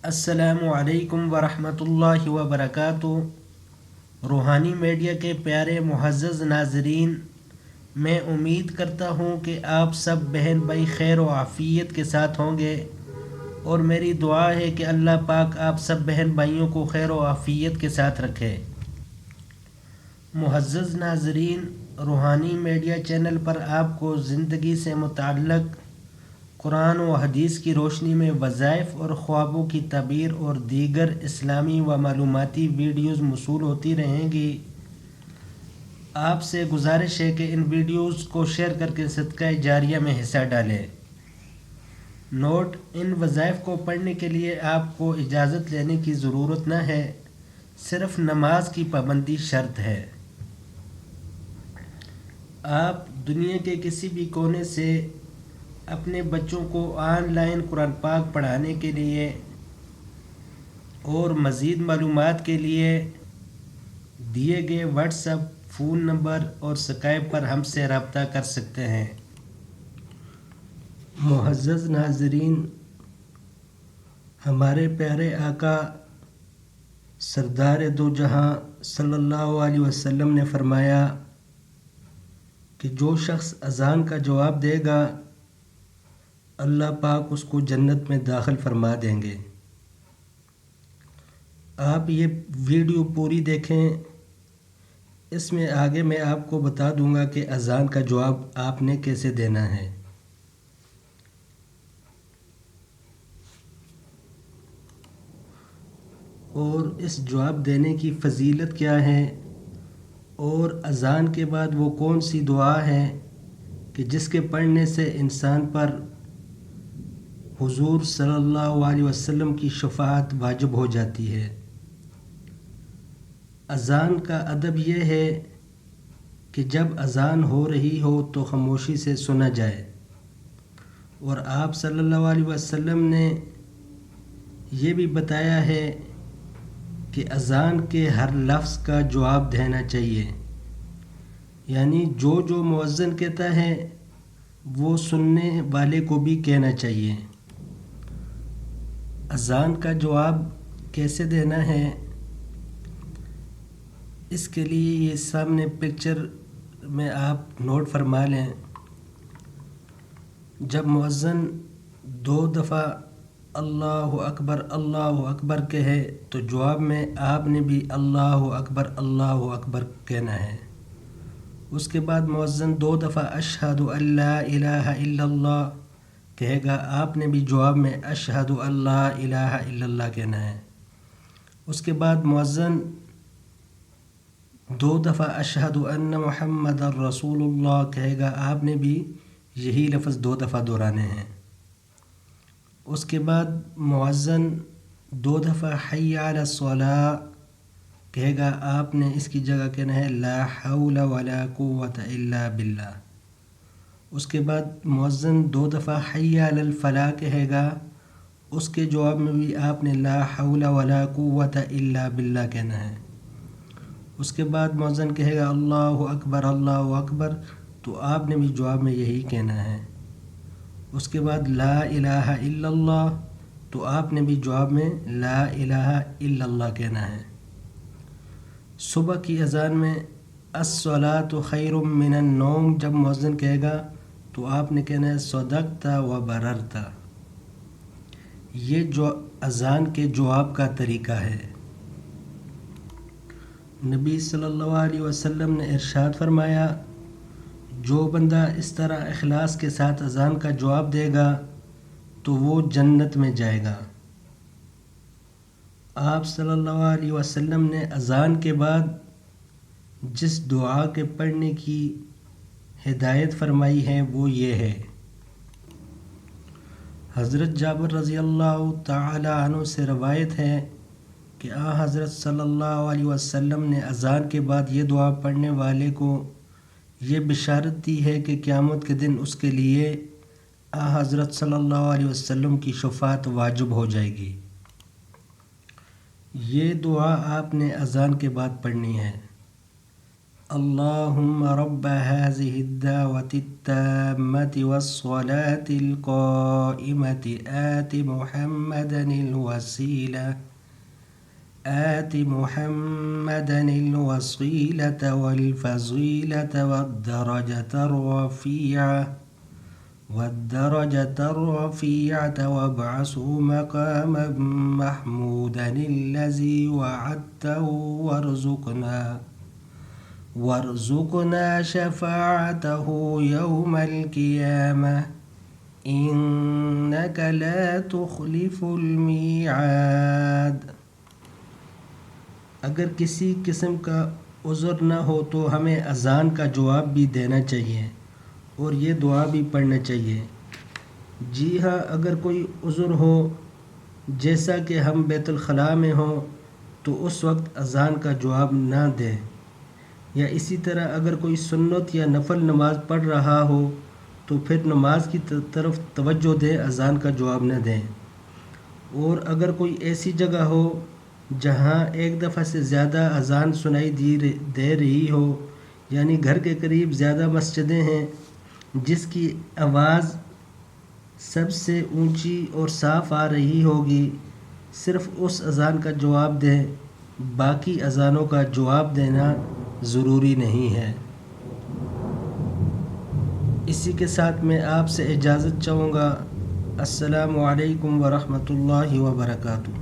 السلام علیکم ورحمۃ اللہ وبرکاتہ۔ روحانی میڈیا کے پیارے معزز ناظرین، میں امید کرتا ہوں کہ آپ سب بہن بھائی خیر و عافیت کے ساتھ ہوں گے، اور میری دعا ہے کہ اللہ پاک آپ سب بہن بھائیوں کو خیر و عافیت کے ساتھ رکھے۔ معزز ناظرین، روحانی میڈیا چینل پر آپ کو زندگی سے متعلق قرآن و حدیث کی روشنی میں وظائف اور خوابوں کی تعبیر اور دیگر اسلامی و معلوماتی ویڈیوز موصول ہوتی رہیں گی۔ آپ سے گزارش ہے کہ ان ویڈیوز کو شیئر کر کے صدقہ جاریہ میں حصہ ڈالیں۔ نوٹ: ان وظائف کو پڑھنے کے لیے آپ کو اجازت لینے کی ضرورت نہ ہے، صرف نماز کی پابندی شرط ہے۔ آپ دنیا کے کسی بھی کونے سے اپنے بچوں کو آن لائن قرآن پاک پڑھانے کے لیے اور مزید معلومات کے لیے دیے گئے واٹس ایپ فون نمبر اور اسکائپ پر ہم سے رابطہ کر سکتے ہیں۔ معزز ناظرین، ہمارے پیارے آقا سردار دو جہاں صلی اللہ علیہ وسلم نے فرمایا کہ جو شخص اذان کا جواب دے گا اللہ پاک اس کو جنت میں داخل فرما دیں گے۔ آپ یہ ویڈیو پوری دیکھیں، اس میں آگے میں آپ کو بتا دوں گا کہ اذان کا جواب آپ نے کیسے دینا ہے۔ اور اس جواب دینے کی فضیلت کیا ہے، اور اذان کے بعد وہ کون سی دعا ہے کہ جس کے پڑھنے سے انسان پر حضور صلی اللہ علیہ وسلم کی شفاعت واجب ہو جاتی ہے۔ اذان کا ادب یہ ہے کہ جب اذان ہو رہی ہو تو خاموشی سے سنا جائے، اور آپ صلی اللہ علیہ وسلم نے یہ بھی بتایا ہے کہ اذان کے ہر لفظ کا جواب دینا چاہیے، یعنی جو مؤذن کہتا ہے وہ سننے والے کو بھی کہنا چاہیے۔ اذان کا جواب کیسے دینا ہے، اس کے لیے یہ سامنے پکچر میں آپ نوٹ فرما لیں۔ جب مؤذن 2 دفعہ اللہ اکبر کہے تو جواب میں آپ نے بھی اللہ اکبر کہنا ہے۔ اس کے بعد مؤذن 2 دفعہ اشہد ان لا الہ الا اللہ کہے گا، آپ نے بھی جواب میں اشہد ان لا الہ الا اللہ کہنا ہے۔ اس کے بعد مؤذن 2 دفعہ اشہد ان محمد رسول اللہ کہے گا، آپ نے بھی یہی لفظ 2 دفعہ دہرانے ہیں۔ اس کے بعد مؤذن 2 دفعہ حی علی الصلاۃ کہے گا، آپ نے اس کی جگہ کہنا ہے لا حول ولا قوۃ الا باللہ۔ اس کے بعد مؤذن 2 دفعہ حی علی الفلاح کہے گا، اس کے جواب میں بھی آپ نے لا حول ولا قوۃ الا باللہ کہنا ہے۔ اس کے بعد مؤذن کہے گا اللہ اکبر، تو آپ نے بھی جواب میں یہی کہنا ہے۔ اس کے بعد لا الہ الا اللہ، تو آپ نے بھی جواب میں لا الہ الا اللہ کہنا ہے۔ صبح کی اذان میں الصلاۃ خیر من النوم جب مؤذن کہے گا تو آپ نے کہنا ہے صدقت و بررت۔ یہ جو اذان کے جواب کا طریقہ ہے۔ نبی صلی اللہ علیہ وسلم نے ارشاد فرمایا، جو بندہ اس طرح اخلاص کے ساتھ اذان کا جواب دے گا تو وہ جنت میں جائے گا۔ آپ صلی اللہ علیہ وسلم نے اذان کے بعد جس دعا کے پڑھنے کی ہدایت فرمائی ہے وہ یہ ہے۔ حضرت جابر رضی اللہ تعالی عنہ سے روایت ہے کہ حضرت صلی اللہ علیہ وسلم نے اذان کے بعد یہ دعا پڑھنے والے کو یہ بشارت دی ہے کہ قیامت کے دن اس کے لیے حضرت صلی اللہ علیہ وسلم کی شفاعت واجب ہو جائے گی۔ یہ دعا آپ نے اذان کے بعد پڑھنی ہے۔ اللهم رب هذه الدعوة التامة والصلاة القائمة آت محمدا الوسيلة والفضيلة والدرجة الرفيعة وابعثه مقاما محمودا الذي وعدته وارزقنا شفاعته يوم القيامة إنك لا تخلف الميعاد۔ اگر کسی قسم کا عذر نہ ہو تو ہمیں اذان کا جواب بھی دینا چاہیے اور یہ دعا بھی پڑھنا چاہیے۔ جی ہاں، اگر کوئی عذر ہو جیسا کہ ہم بیت الخلاء میں ہوں تو اس وقت اذان کا جواب نہ دیں، یا اسی طرح اگر کوئی سنت یا نفل نماز پڑھ رہا ہو تو پھر نماز کی طرف توجہ دیں، اذان کا جواب نہ دیں۔ اور اگر کوئی ایسی جگہ ہو جہاں ایک دفعہ سے زیادہ اذان سنائی دے رہی ہو، یعنی گھر کے قریب زیادہ مسجدیں ہیں جس کی آواز سب سے اونچی اور صاف آ رہی ہوگی، صرف اس اذان کا جواب دیں، باقی اذانوں کا جواب دینا ضروری نہیں ہے۔ اسی کے ساتھ میں آپ سے اجازت چاہوں گا۔ السلام علیکم ورحمۃ اللہ وبرکاتہ۔